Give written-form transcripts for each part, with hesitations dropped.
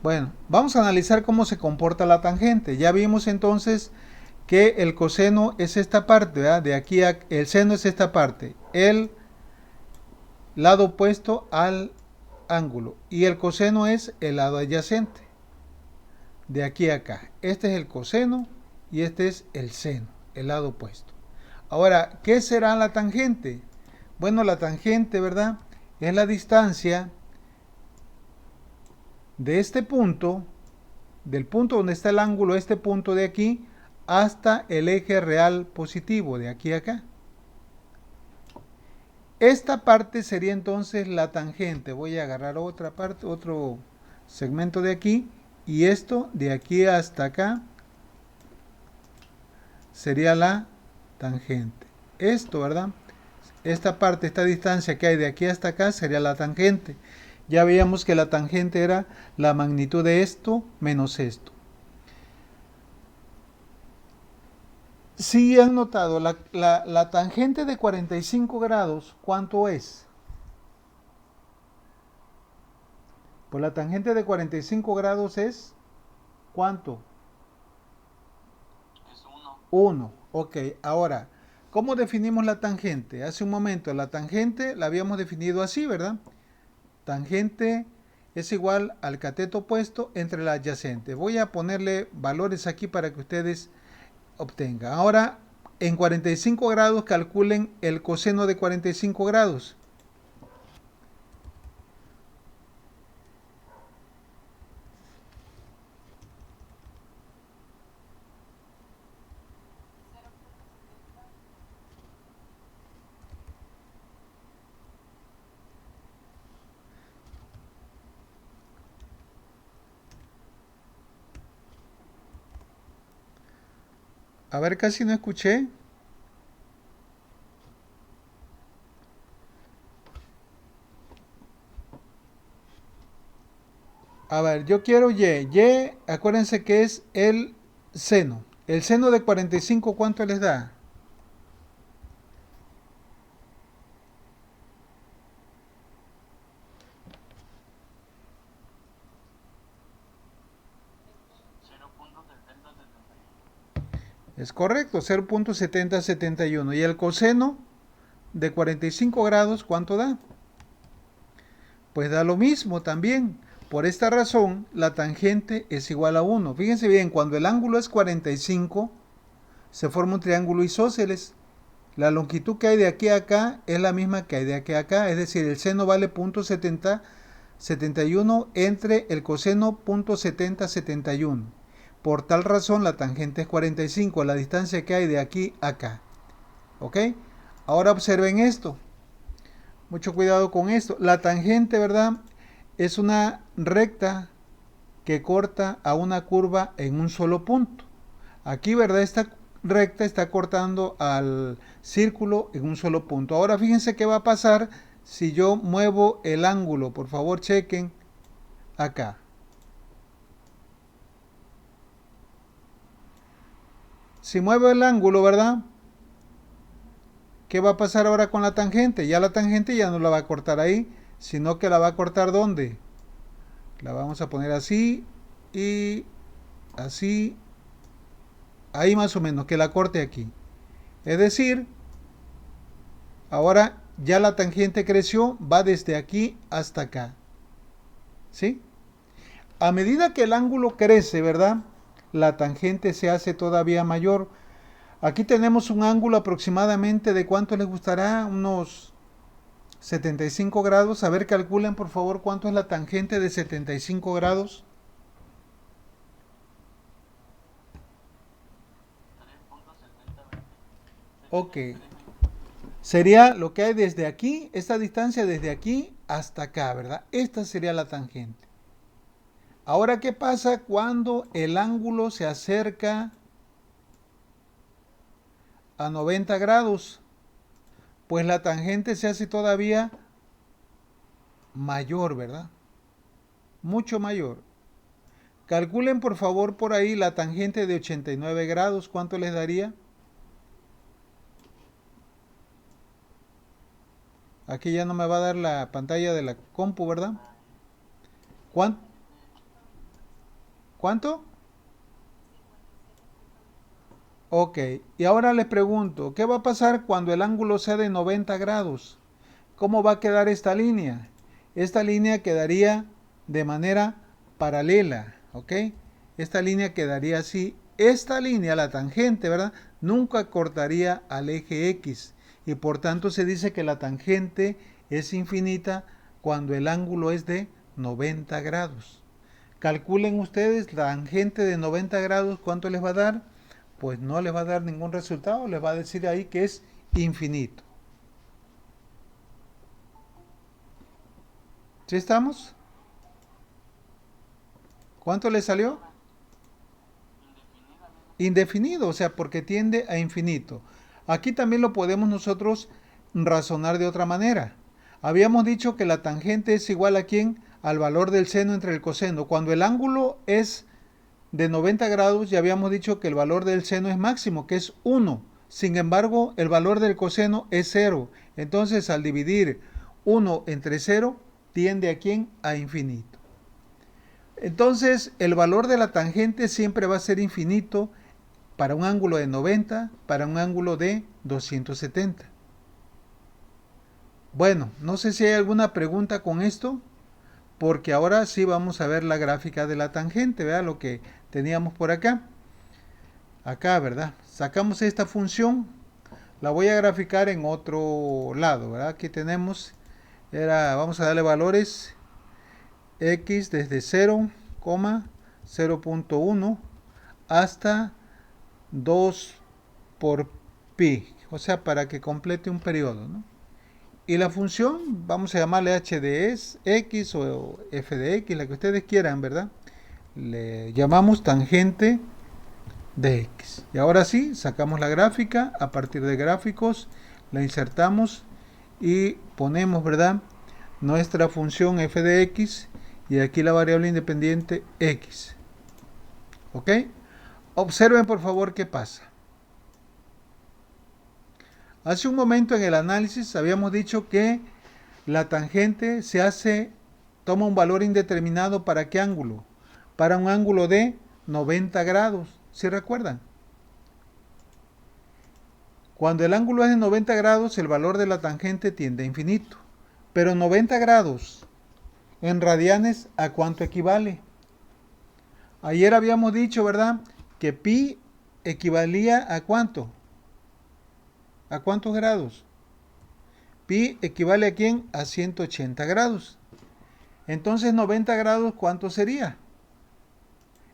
Bueno, vamos a analizar cómo se comporta la tangente. Ya vimos entonces que el coseno es esta parte, ¿verdad? De aquí a el seno es esta parte, el lado opuesto al ángulo, y el coseno es el lado adyacente, de aquí a acá. Este es el coseno y este es el seno, el lado opuesto. Ahora, ¿qué será la tangente? Bueno, la tangente, ¿verdad? Es la distancia de este punto, del punto donde está el ángulo, este punto de aquí, hasta el eje real positivo, de aquí a acá. Esta parte sería entonces la tangente. Voy a agarrar otra parte, otro segmento de aquí, y esto de aquí hasta acá sería la tangente. Esto, ¿verdad? Esta parte, esta distancia que hay de aquí hasta acá sería la tangente. Ya veíamos que la tangente era la magnitud de esto menos esto. Si han notado, la tangente de 45 grados, ¿cuánto es? Pues la tangente de 45 grados es, ¿cuánto? Es uno. 1. Ok, ahora, ¿cómo definimos la tangente? Hace un momento la tangente la habíamos definido así, ¿verdad? Tangente es igual al cateto opuesto entre la adyacente. Voy a ponerle valores aquí para que ustedes obtengan. Ahora, en 45 grados calculen el coseno de 45 grados. A ver, casi no escuché. A ver, yo quiero Y. Y, acuérdense que es el seno. El seno de 45, ¿cuánto les da? 0.7071. Es correcto, 0.7071. ¿Y el coseno de 45 grados cuánto da? Pues da lo mismo también. Por esta razón, la tangente es igual a 1. Fíjense bien, cuando el ángulo es 45, se forma un triángulo isósceles. La longitud que hay de aquí a acá es la misma que hay de aquí a acá, es decir, el seno vale 0.7071 entre el coseno 0.7071. Por tal razón, la tangente es 45, la distancia que hay de aquí a acá. ¿Ok? Ahora observen esto. Mucho cuidado con esto. La tangente, ¿verdad? Es una recta que corta a una curva en un solo punto. Aquí, ¿verdad? Esta recta está cortando al círculo en un solo punto. Ahora fíjense qué va a pasar si yo muevo el ángulo. Por favor, chequen acá. Si muevo el ángulo, ¿verdad? ¿Qué va a pasar ahora con la tangente? Ya la tangente ya no la va a cortar ahí, sino que la va a cortar ¿dónde? La vamos a poner así y así, ahí más o menos, que la corte aquí. Es decir, ahora ya la tangente creció, va desde aquí hasta acá. ¿Sí? A medida que el ángulo crece, ¿verdad? La tangente se hace todavía mayor. Aquí tenemos un ángulo aproximadamente de cuánto les gustará, unos 75 grados. A ver, calculen por favor cuánto es la tangente de 75 grados. 3.7020. Ok. 73 minutos. Sería lo que hay desde aquí, esta distancia desde aquí hasta acá, ¿verdad? Esta sería la tangente. Ahora, ¿qué pasa cuando el ángulo se acerca a 90 grados? Pues la tangente se hace todavía mayor, ¿verdad? Mucho mayor. Calculen por favor por ahí la tangente de 89 grados, ¿cuánto les daría? Aquí ya no me va a dar la pantalla de la compu, ¿verdad? Ahí. ¿Cuánto? ¿Cuánto? Ok, y ahora les pregunto, ¿qué va a pasar cuando el ángulo sea de 90 grados? ¿Cómo va a quedar esta línea? Esta línea quedaría de manera paralela, ¿ok? Esta línea quedaría así. Esta línea, la tangente, ¿verdad? Nunca cortaría al eje X y por tanto se dice que la tangente es infinita cuando el ángulo es de 90 grados. Calculen ustedes la tangente de 90 grados, ¿cuánto les va a dar? Pues no les va a dar ningún resultado, les va a decir ahí que es infinito. ¿Sí estamos? ¿Cuánto le salió? Indefinido, o sea, porque tiende a infinito. Aquí también lo podemos nosotros razonar de otra manera. Habíamos dicho que la tangente es igual a ¿quién? Al valor del seno entre el coseno. Cuando el ángulo es de 90 grados, ya habíamos dicho que el valor del seno es máximo, que es 1. Sin embargo, el valor del coseno es 0. Entonces, al dividir 1 entre 0, tiende a ¿quién? A infinito. Entonces, el valor de la tangente siempre va a ser infinito para un ángulo de 90, para un ángulo de 270. Bueno, no sé si hay alguna pregunta con esto, porque ahora sí vamos a ver la gráfica de la tangente, vea lo que teníamos por acá. Acá, ¿verdad? Sacamos esta función, la voy a graficar en otro lado, ¿verdad? Aquí tenemos, vamos a darle valores x desde 0, 0.1 hasta 2 por pi, o sea, para que complete un periodo, ¿no? Y la función, vamos a llamarle h de x o f de x, la que ustedes quieran, ¿verdad? Le llamamos tangente de x. Y ahora sí, sacamos la gráfica, a partir de gráficos, la insertamos y ponemos, ¿verdad? Nuestra función f de x y aquí la variable independiente x. ¿Ok? Observen por favor qué pasa. Hace un momento en el análisis habíamos dicho que la tangente toma un valor indeterminado ¿para qué ángulo? Para un ángulo de 90 grados, ¿sí recuerdan? Cuando el ángulo es de 90 grados, el valor de la tangente tiende a infinito. Pero 90 grados en radianes, ¿a cuánto equivale? Ayer habíamos dicho, ¿verdad? Que pi equivalía ¿a cuánto? ¿A cuántos grados? Pi equivale ¿a quién? A 180 grados. Entonces 90 grados, ¿cuánto sería?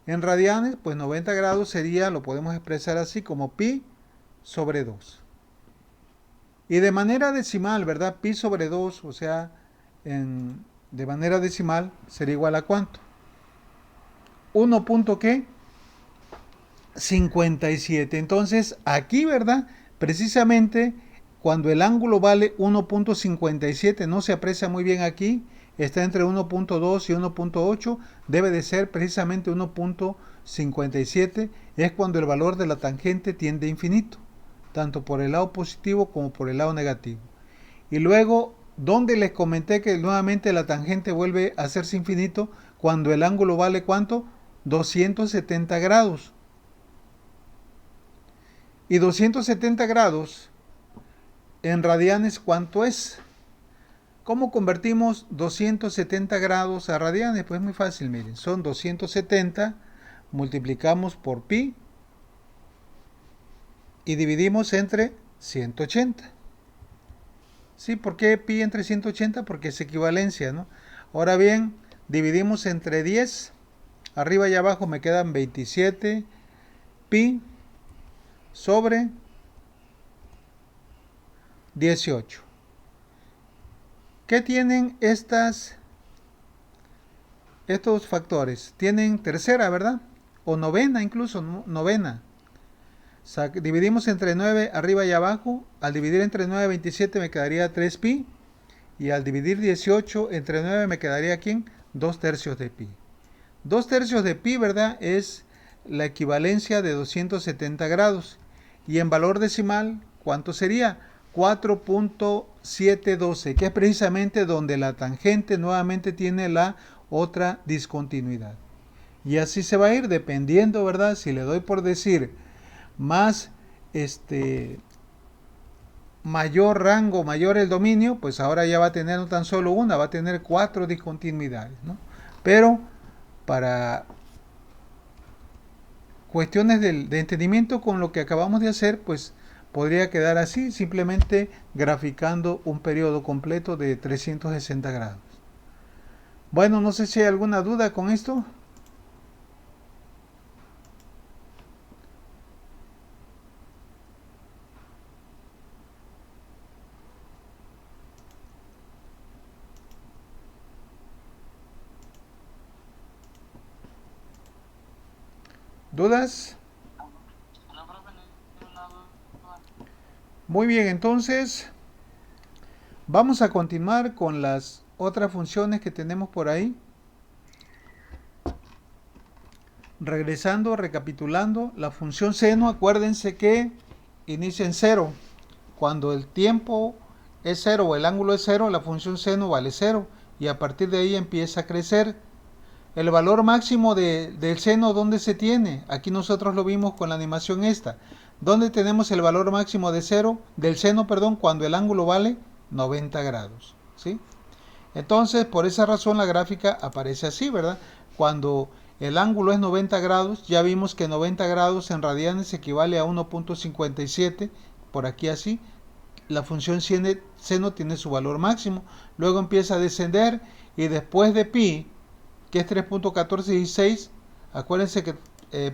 En radianes, pues 90 grados sería, lo podemos expresar así como pi sobre 2. Y de manera decimal, ¿verdad? Pi sobre 2, o sea, de manera decimal, sería igual a ¿cuánto? 1. ¿Qué? 57. Entonces, aquí, ¿verdad? Precisamente cuando el ángulo vale 1.57, no se aprecia muy bien aquí, está entre 1.2 y 1.8, debe de ser precisamente 1.57, es cuando el valor de la tangente tiende a infinito, tanto por el lado positivo como por el lado negativo. Y luego, ¿dónde les comenté que nuevamente la tangente vuelve a hacerse infinito? Cuando el ángulo vale ¿cuánto? 270 grados. Y 270 grados en radianes, ¿cuánto es? ¿Cómo convertimos 270 grados a radianes? Pues muy fácil, miren, son 270, multiplicamos por pi y dividimos entre 180. ¿Sí? ¿Por qué pi entre 180? Porque es equivalencia, ¿no? Ahora bien, dividimos entre 10, arriba y abajo me quedan 27 pi sobre 18. ¿Qué tienen estos factores? Tienen tercera, ¿verdad? O novena incluso, novena. Dividimos entre 9 arriba y abajo. Al dividir entre 9 y 27 me quedaría 3 pi. Y al dividir 18 entre 9 me quedaría ¿quién? 2 tercios de pi. 2 tercios de pi, ¿verdad? Es la equivalencia de 270 grados. Y en valor decimal, ¿cuánto sería? 4.712, que es precisamente donde la tangente nuevamente tiene la otra discontinuidad. Y así se va a ir dependiendo, ¿verdad? Si le doy por decir más mayor rango, mayor el dominio, pues ahora ya va a tener no tan solo una, va a tener 4 discontinuidades, ¿no? Pero para cuestiones de entendimiento con lo que acabamos de hacer, pues podría quedar así, simplemente graficando un periodo completo de 360 grados. Bueno, no sé si hay alguna duda con esto. ¿Dudas? No, profe, no, una duda. Muy bien, entonces vamos a continuar con las otras funciones que tenemos por ahí. Regresando, recapitulando, la función seno, acuérdense que inicia en cero. Cuando el tiempo es cero o el ángulo es cero, la función seno vale cero y a partir de ahí empieza a crecer. El valor máximo del seno, ¿dónde se tiene? Aquí nosotros lo vimos con la animación esta. ¿Dónde tenemos el valor máximo de cero, del seno, perdón, cuando el ángulo vale 90 grados? ¿Sí? Entonces, por esa razón la gráfica aparece así, ¿verdad? Cuando el ángulo es 90 grados, ya vimos que 90 grados en radianes equivale a 1.57, por aquí así. La función seno tiene su valor máximo, luego empieza a descender y después de pi, que es 3.1416, acuérdense que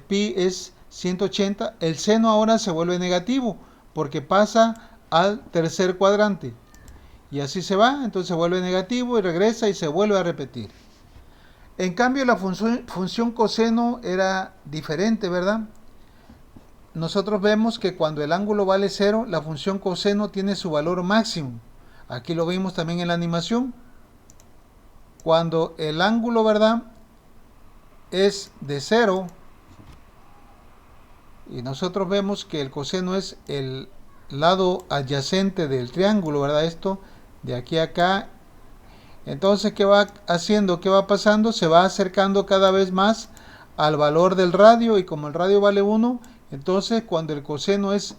pi es 180, el seno ahora se vuelve negativo porque pasa al tercer cuadrante. Y así se va, entonces se vuelve negativo y regresa y se vuelve a repetir. En cambio la función coseno era diferente, ¿verdad? Nosotros vemos que cuando el ángulo vale 0, la función coseno tiene su valor máximo. Aquí lo vimos también en la animación. Cuando el ángulo, ¿verdad?, es de 0, y nosotros vemos que el coseno es el lado adyacente del triángulo, ¿verdad? Esto de aquí a acá. Entonces, ¿qué va haciendo? ¿Qué va pasando? Se va acercando cada vez más al valor del radio, y como el radio vale 1, entonces cuando el coseno es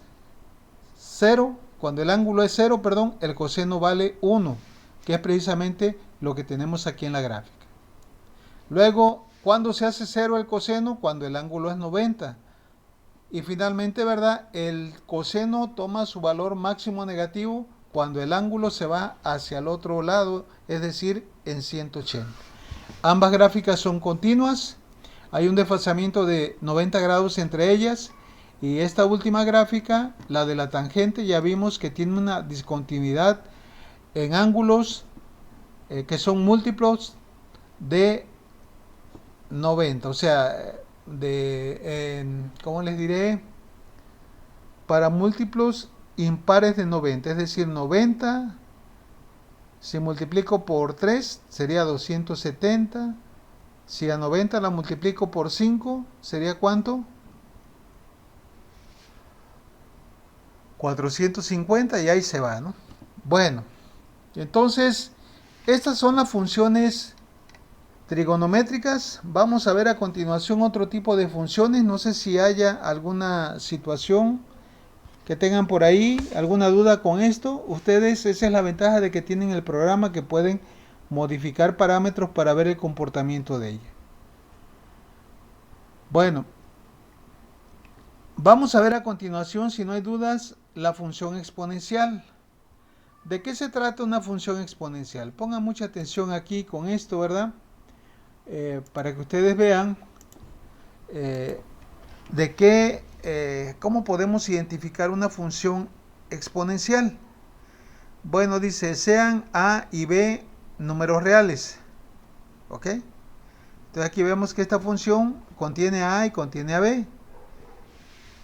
0, cuando el ángulo es 0, perdón, el coseno vale 1, que es precisamente lo que tenemos aquí en la gráfica. Luego, ¿cuándo se hace 0 el coseno? Cuando el ángulo es 90. Y finalmente, ¿verdad?, el coseno toma su valor máximo negativo cuando el ángulo se va hacia el otro lado, es decir, en 180. Ambas gráficas son continuas, hay un desfasamiento de 90 grados entre ellas, y esta última gráfica, la de la tangente, ya vimos que tiene una discontinuidad en ángulos que son múltiplos de 90, o sea, ¿cómo les diré? Para múltiplos impares de 90, es decir, 90, si multiplico por 3 sería 270, si a 90 la multiplico por 5, ¿sería cuánto? 450, y ahí se va, ¿no? Bueno, entonces, estas son las funciones trigonométricas. Vamos a ver a continuación otro tipo de funciones. No sé si haya alguna situación que tengan por ahí, alguna duda con esto. Ustedes, esa es la ventaja de que tienen el programa, que pueden modificar parámetros para ver el comportamiento de ella. Bueno, vamos a ver a continuación, si no hay dudas, la función exponencial. ¿De qué se trata una función exponencial? Pongan mucha atención aquí con esto, ¿verdad? Para que ustedes vean cómo podemos identificar una función exponencial. Bueno, dice, sean A y B números reales. ¿Ok? Entonces aquí vemos que esta función contiene a A y contiene a B.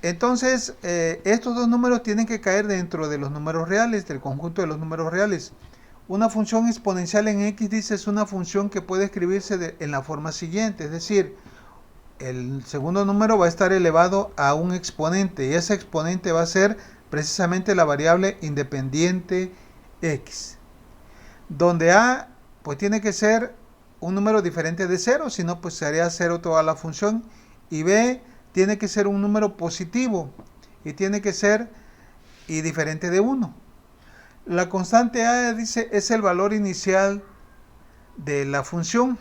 Entonces, estos dos números tienen que caer dentro de los números reales, del conjunto de los números reales. Una función exponencial en X, dice, es una función que puede escribirse en la forma siguiente, es decir, el segundo número va a estar elevado a un exponente, y ese exponente va a ser precisamente la variable independiente X, donde A pues tiene que ser un número diferente de 0, si no pues sería 0 toda la función. Y b tiene que ser un número positivo y tiene que ser y diferente de 1. La constante a dice es el valor inicial de la función.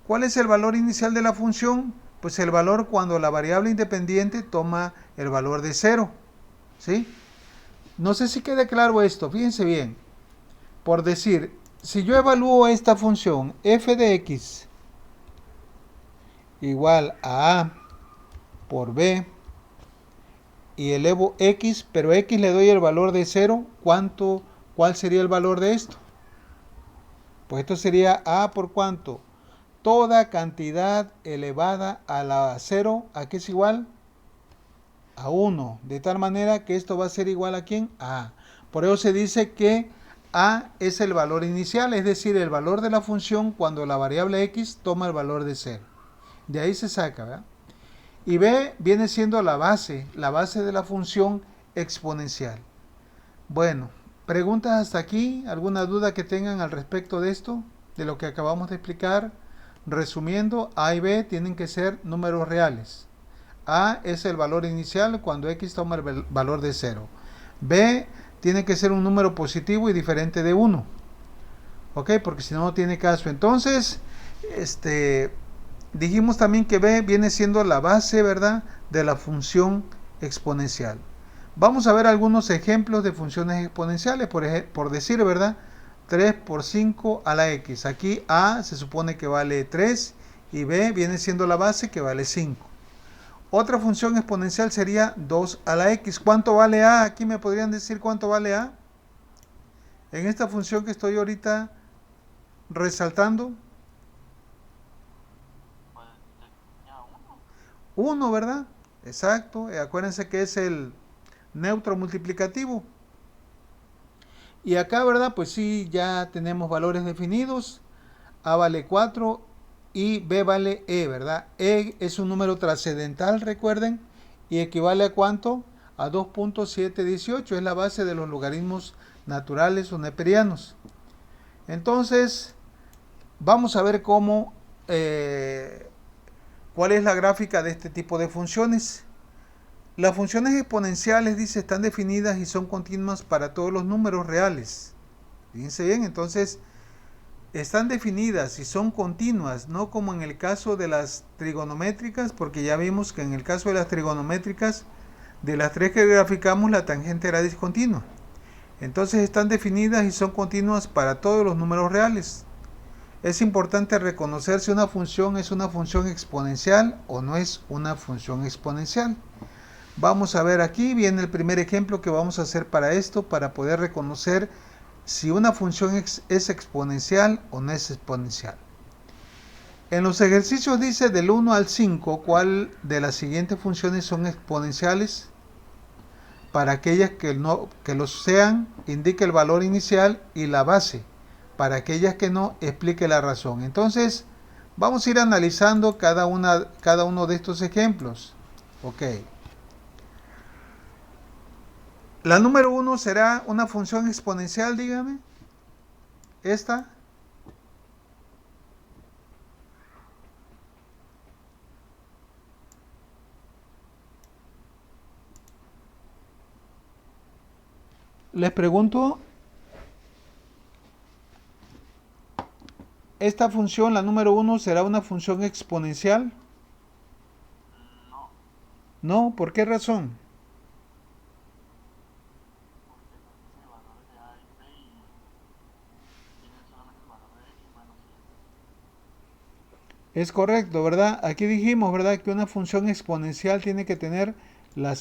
¿Cuál es el valor inicial de la función? Pues el valor cuando la variable independiente toma el valor de 0. ¿Sí? No sé si quede claro esto, fíjense bien. Por decir, si yo evalúo esta función f de x igual a por b y elevo x, pero x le doy el valor de 0, ¿cuál sería el valor de esto? Pues esto sería a por cuánto. Toda cantidad elevada a la 0, ¿a qué es igual? A 1. De tal manera que esto va a ser igual a ¿quién? A A. Por eso se dice que A es el valor inicial, es decir, el valor de la función cuando la variable x toma el valor de 0. De ahí se saca, ¿verdad? Y B viene siendo la base de la función exponencial. Bueno, ¿preguntas hasta aquí? ¿Alguna duda que tengan al respecto de esto? De lo que acabamos de explicar. Resumiendo, A y B tienen que ser números reales. A es el valor inicial cuando x toma el valor de 0. B tiene que ser un número positivo y diferente de 1. ¿Ok? Porque si no, no tiene caso. Entonces, dijimos también que B viene siendo la base, ¿verdad?, de la función exponencial. Vamos a ver algunos ejemplos de funciones exponenciales, por decir, ¿verdad? 3 por 5 a la x. Aquí A se supone que vale 3 y B viene siendo la base que vale 5. Otra función exponencial sería 2 a la x. ¿Cuánto vale A? Aquí me podrían decir cuánto vale A. En esta función que estoy ahorita resaltando. Pues tenía 1. 1, ¿verdad? Exacto. Acuérdense que es el neutro multiplicativo. Y acá, ¿verdad? Pues sí, ya tenemos valores definidos. A vale 4 y B vale E, ¿verdad? E es un número trascendental, recuerden, y equivale a ¿cuánto? A 2.718, es la base de los logaritmos naturales o neperianos. Entonces, vamos a ver cuál es la gráfica de este tipo de funciones. Las funciones exponenciales, dice, están definidas y son continuas para todos los números reales. Fíjense bien, entonces están definidas y son continuas, no como en el caso de las trigonométricas, porque ya vimos que en el caso de las trigonométricas, de las tres que graficamos, la tangente era discontinua. Entonces están definidas y son continuas para todos los números reales. Es importante reconocer si una función es una función exponencial o no es una función exponencial. Vamos a ver, aquí viene el primer ejemplo que vamos a hacer para esto, para poder reconocer si una función es exponencial o no es exponencial. En los ejercicios dice del 1 al 5, ¿cuál de las siguientes funciones son exponenciales? Para aquellas que lo sean, indique el valor inicial y la base. Para aquellas que no, explique la razón. Entonces, vamos a ir analizando cada uno de estos ejemplos. Ok. La número 1 será una función exponencial, dígame. Esta. Les pregunto, ¿esta función, la número 1, será una función exponencial? No, No, ¿por qué razón? porque nos dice valores de A y B y tienen solamente el valor de X menos 7. Es correcto, ¿verdad? Aquí dijimos, ¿verdad?, que una función exponencial tiene que tener el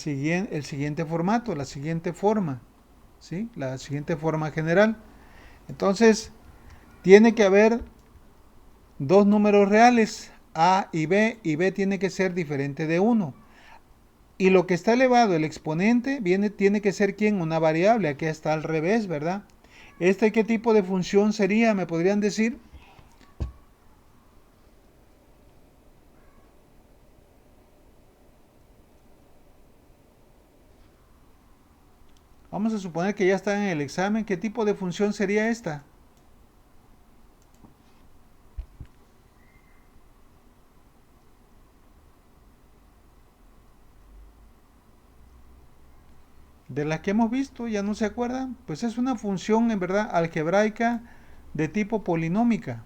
siguiente formato, la siguiente forma, ¿sí? La siguiente forma general. Entonces, tiene que haber dos números reales, A y B tiene que ser diferente de 1. Y lo que está elevado, el exponente, tiene que ser ¿quién? Una variable. Aquí está al revés, ¿verdad? ¿Qué tipo de función sería? ¿Me podrían decir? Vamos a suponer que ya está en el examen. ¿Qué tipo de función sería esta? de las que hemos visto, ya no se acuerdan, pues es una función en verdad algebraica de tipo polinómica.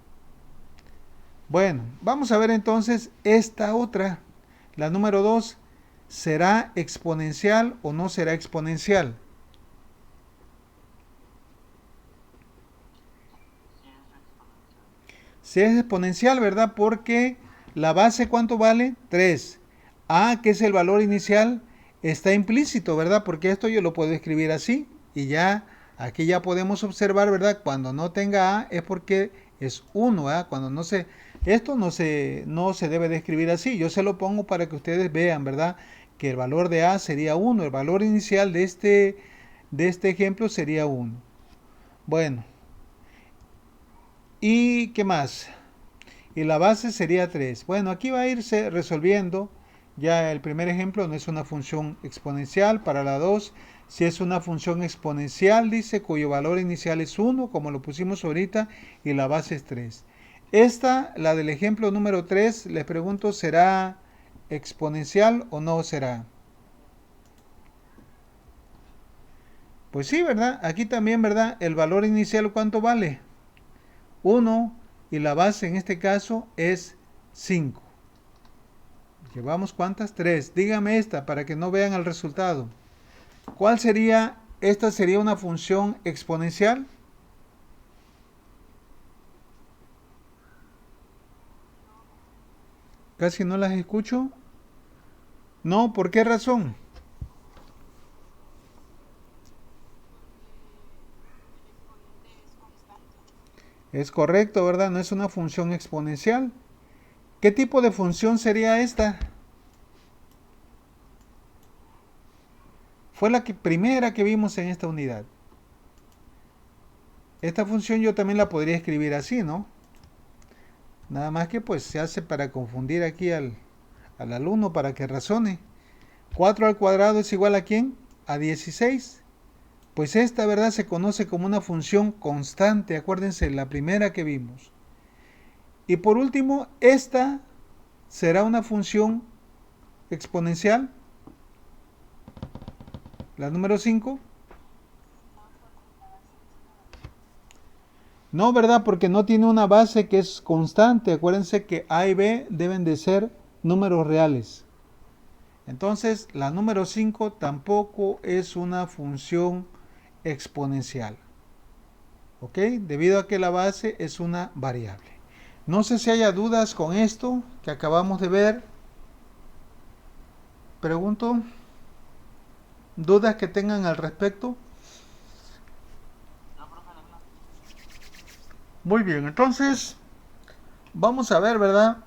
Bueno, vamos a ver entonces esta otra, la número 2. ¿Será exponencial o no será exponencial? Sí es exponencial. Si es exponencial, ¿verdad? Porque la base, ¿cuánto vale? 3. A, que es el valor inicial, está implícito, ¿verdad? Porque esto yo lo puedo escribir así y ya aquí ya podemos observar, ¿verdad? Cuando no tenga A es porque es 1, ¿verdad? Cuando no se... Esto no se debe de escribir así. Yo se lo pongo para que ustedes vean, ¿verdad? Que el valor de A sería 1. El valor inicial de este ejemplo sería 1. Bueno, ¿y qué más? Y la base sería 3. Bueno, aquí va a irse resolviendo. Ya el primer ejemplo no es una función exponencial. Para la 2, si es una función exponencial, dice, cuyo valor inicial es 1, como lo pusimos ahorita, y la base es 3. Esta, la del ejemplo número 3, les pregunto, ¿será exponencial o no será? Pues sí, ¿verdad? Aquí también, ¿verdad? El valor inicial, ¿cuánto vale? 1, y la base en este caso es 5. Llevamos cuántas? 3. Dígame esta para que no vean el resultado. ¿Cuál sería? Esta sería una función exponencial. Casi no las escucho. No, ¿por qué razón? Es correcto, ¿verdad? No es una función exponencial. ¿Qué tipo de función sería esta? Fue la primera que vimos en esta unidad. Esta función yo también la podría escribir así, ¿no? Nada más que pues se hace para confundir aquí al alumno para que razone. 4 al cuadrado es igual a ¿quién? A 16. Pues esta, ¿verdad? Se conoce como una función constante. Acuérdense, la primera que vimos. Y por último, esta será una función exponencial. La número 5. No, ¿verdad? Porque no tiene una base que es constante. Acuérdense que A y B deben de ser números reales. Entonces, la número 5 tampoco es una función exponencial. ¿Ok? Debido a que la base es una variable. No sé si haya dudas con esto que acabamos de ver. Pregunto, dudas que tengan al respecto. No, profe, no. Muy bien, entonces vamos a ver, ¿verdad?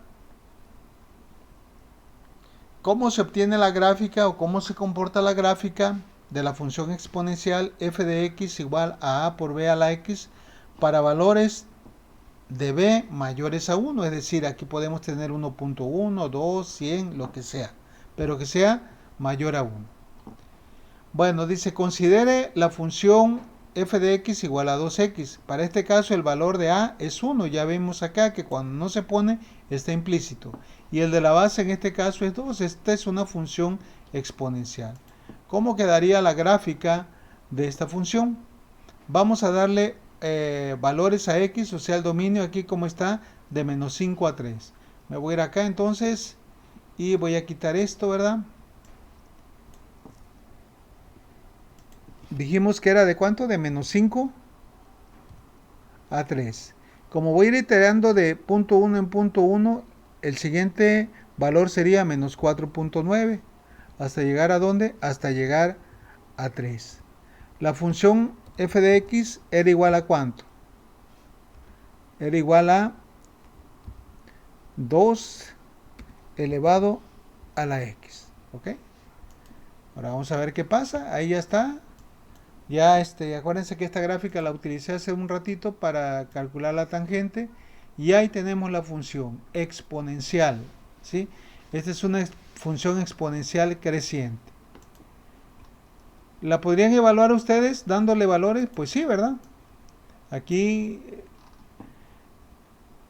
Cómo se obtiene la gráfica o cómo se comporta la gráfica de la función exponencial f de x igual a por b a la x para valores de b mayores a 1. Es decir, aquí podemos tener 1.1, 2, 100, lo que sea, pero que sea mayor a 1. Bueno, dice, considere la función f de x igual a 2x. Para este caso el valor de a es 1. Ya vemos acá que cuando no se pone está implícito. Y el de la base en este caso es 2. Esta es una función exponencial. ¿Cómo quedaría la gráfica de esta función? Vamos a darle valores a x, o sea el dominio aquí como está, de menos 5 a 3. Me voy a ir acá entonces y voy a quitar esto, ¿verdad? Dijimos que era de cuánto, de menos 5 a 3. Como voy a ir iterando de punto 1 en punto 1, el siguiente valor sería menos 4.9. ¿Hasta llegar a dónde? Hasta llegar a 3. La función f de x era igual a ¿cuánto? Era igual a 2 elevado a la x. ¿Ok? Ahora vamos a ver qué pasa. Ahí ya está. Ya acuérdense que esta gráfica la utilicé hace un ratito para calcular la tangente. Y ahí tenemos la función exponencial. ¿Sí? Esta es una función exponencial creciente. ¿La podrían evaluar ustedes dándole valores? Pues sí, ¿verdad? Aquí,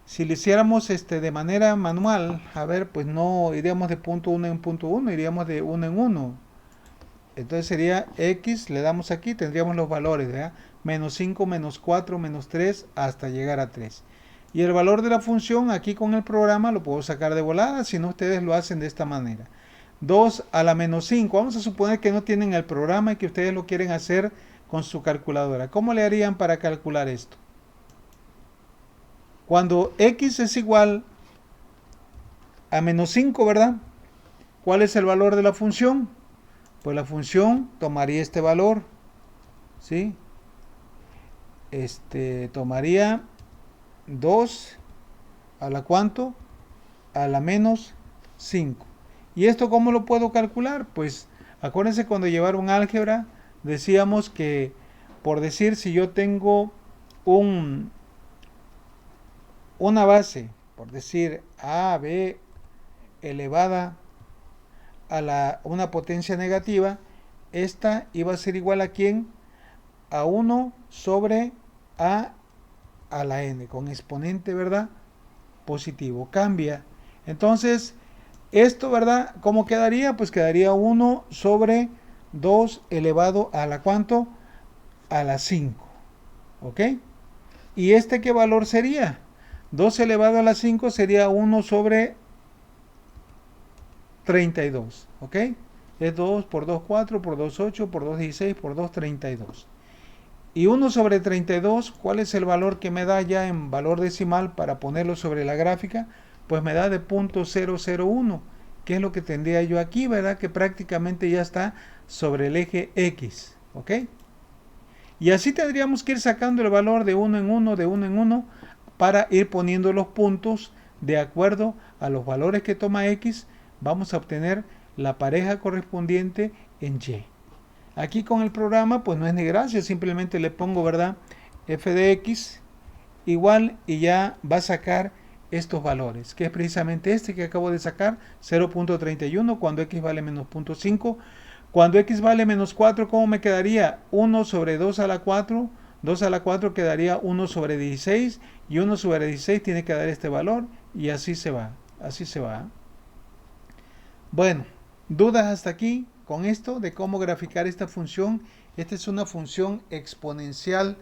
si lo hiciéramos de manera manual, a ver, pues no iríamos de punto 1 en punto 1, iríamos de 1 en 1. Entonces sería x, le damos aquí, tendríamos los valores, ¿verdad? Menos 5, menos 4, menos 3, hasta llegar a 3. Y el valor de la función aquí con el programa lo puedo sacar de volada, si no ustedes lo hacen de esta manera. 2 a la menos 5, vamos a suponer que no tienen el programa y que ustedes lo quieren hacer con su calculadora. ¿Cómo le harían para calcular esto? Cuando x es igual a menos 5, ¿verdad? ¿Cuál es el valor de la función? Pues la función tomaría este valor, ¿sí? Tomaría 2 a la ¿cuánto? A la menos 5. ¿Y esto cómo lo puedo calcular? Pues acuérdense cuando llevaron álgebra, decíamos que, por decir, si yo tengo una base, por decir a, b elevada a una potencia negativa, esta iba a ser igual a ¿quién? A 1 sobre a la n, con exponente, ¿verdad? Positivo. Cambia. Entonces, esto, ¿verdad? ¿Cómo quedaría? Pues quedaría 1 sobre 2 elevado a la ¿cuánto? A la 5. ¿Ok? ¿Y qué valor sería? 2 elevado a la 5 sería 1 sobre 32, ¿ok? Es 2 por 2, 4, por 2, 8, por 2, 16, por 2, 32. Y 1 sobre 32, ¿cuál es el valor que me da ya en valor decimal para ponerlo sobre la gráfica? Pues me da de 0.001, que es lo que tendría yo aquí, ¿verdad? Que prácticamente ya está sobre el eje X, ¿ok? Y así tendríamos que ir sacando el valor de 1 en 1, de 1 en 1, para ir poniendo los puntos de acuerdo a los valores que toma X. Vamos a obtener la pareja correspondiente en Y. Aquí con el programa pues no es ni gracia, simplemente le pongo, ¿verdad? F de X igual y ya va a sacar estos valores, que es precisamente este que acabo de sacar, 0.31 cuando X vale menos 0.5. Cuando X vale menos 4, ¿cómo me quedaría? 1 sobre 2 a la 4, 2 a la 4 quedaría 1 sobre 16 y 1 sobre 16 tiene que dar este valor y así se va, así se va. Bueno, ¿dudas hasta aquí con esto de cómo graficar esta función? Esta es una función exponencial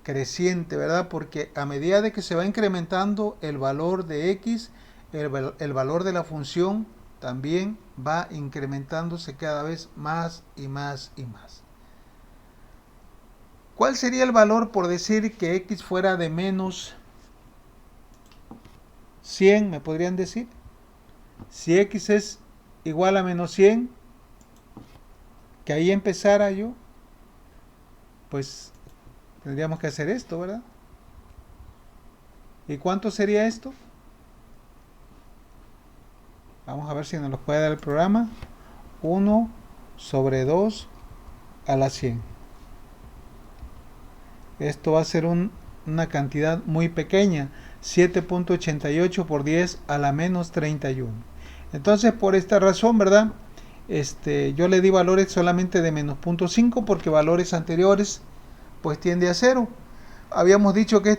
creciente, ¿verdad? Porque a medida de que se va incrementando el valor de X, el valor de la función también va incrementándose cada vez más y más y más. ¿Cuál sería el valor por decir que X fuera de menos 100? ¿Me podrían decir? Si X es igual a menos 100, que ahí empezara yo, pues tendríamos que hacer esto, ¿verdad? ¿Y cuánto sería esto? Vamos a ver si nos lo puede dar el programa. 1 sobre 2 a la 100. Esto va a ser una cantidad muy pequeña, 7.88 por 10 a la menos 31. Entonces, por esta razón, ¿verdad? Yo le di valores solamente de menos 0.5 porque valores anteriores pues tiende a 0. Habíamos dicho que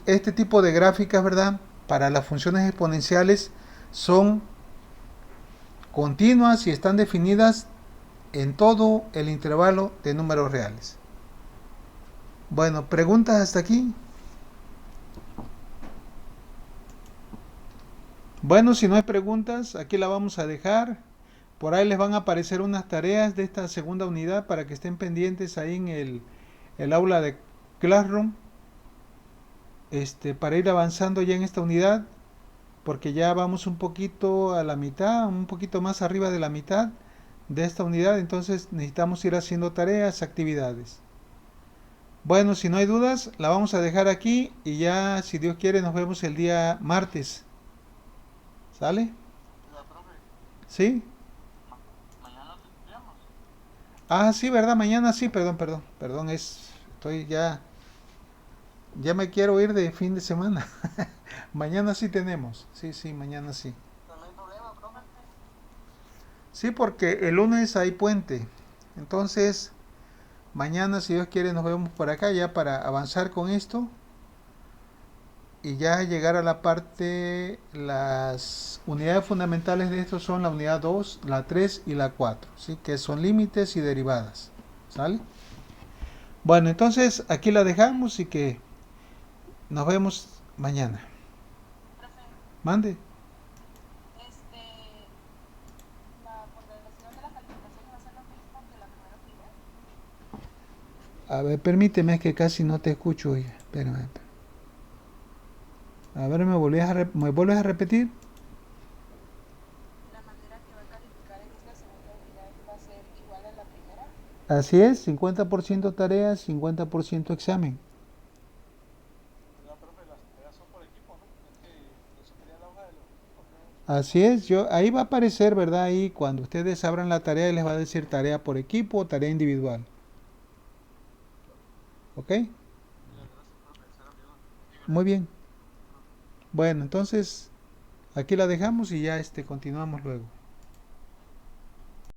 este tipo de gráficas, ¿verdad? Para las funciones exponenciales son continuas y están definidas en todo el intervalo de números reales. Bueno, ¿preguntas hasta aquí? Bueno, si no hay preguntas, aquí la vamos a dejar. Por ahí les van a aparecer unas tareas de esta segunda unidad para que estén pendientes ahí en el aula de Classroom, para ir avanzando ya en esta unidad, porque ya vamos un poquito a la mitad, un poquito más arriba de la mitad de esta unidad, entonces necesitamos ir haciendo tareas, actividades. Bueno, si no hay dudas, la vamos a dejar aquí y ya, si Dios quiere, nos vemos el día martes. ¿Sale? Ya, profe, ¿Sí? mañana tendríamos. Ah, sí, ¿verdad? Mañana sí, perdón, estoy ya me quiero ir de fin de semana. Mañana sí tenemos, sí, mañana sí. No hay problema, profe. Sí, porque el lunes hay puente, entonces mañana, si Dios quiere, nos vemos por acá ya para avanzar con esto y ya llegar a la parte, las unidades fundamentales de esto son la unidad 2, la 3 y la 4, ¿sí? Que son límites y derivadas, ¿sale? Bueno, entonces aquí la dejamos y que nos vemos mañana. Profe, Mande. este, la ponderación de las calificaciones va a ser lo mismo que la primera unidad. A ver, permíteme, es que casi no te escucho, oye. Espérame. A ver, ¿me vuelves a repetir? La manera que va a calificar en esta segunda unidad va a ser igual a la primera. Así es, 50% tarea, 50% examen. Oiga, profe, las tareas son por equipo, ¿no? Es que eso quería la hoja de los equipos, ¿no? Así es, ahí va a aparecer, ¿verdad? Ahí cuando ustedes abran la tarea les va a decir tarea por equipo o tarea individual. ¿Ok? Oiga, gracias, profe, esa era mi duda. Muy bien. Bueno, entonces aquí la dejamos y ya continuamos luego.